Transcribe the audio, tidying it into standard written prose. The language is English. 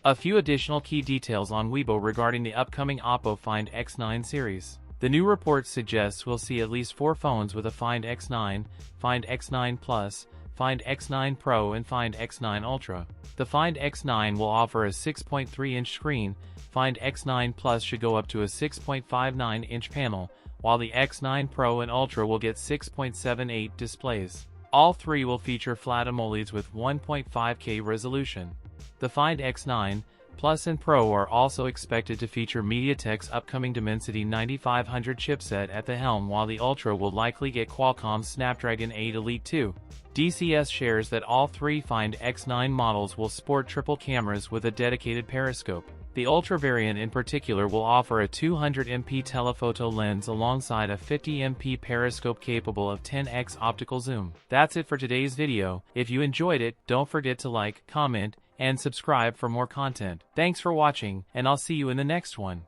A few additional key details on Weibo regarding the upcoming OPPO Find X9 series. The new report suggests we'll see at least 4 phones with a Find X9, Find X9 Plus, Find X9 Pro and Find X9 Ultra. The Find X9 will offer a 6.3-inch screen, Find X9 Plus should go up to a 6.59-inch panel, while the X9 Pro and Ultra will get 6.78 displays. All three will feature flat AMOLEDs with 1.5K resolution. The Find X9, Plus and Pro are also expected to feature MediaTek's upcoming Dimensity 9500 chipset at the helm, while the Ultra will likely get Qualcomm's Snapdragon 8 Elite 2. DCS shares that all three Find X9 models will sport triple cameras with a dedicated periscope. The Ultra variant in particular will offer a 200MP telephoto lens alongside a 50MP periscope capable of 10x optical zoom. That's it for today's video. If you enjoyed it, don't forget to like, comment, and subscribe for more content. Thanks for watching, and I'll see you in the next one.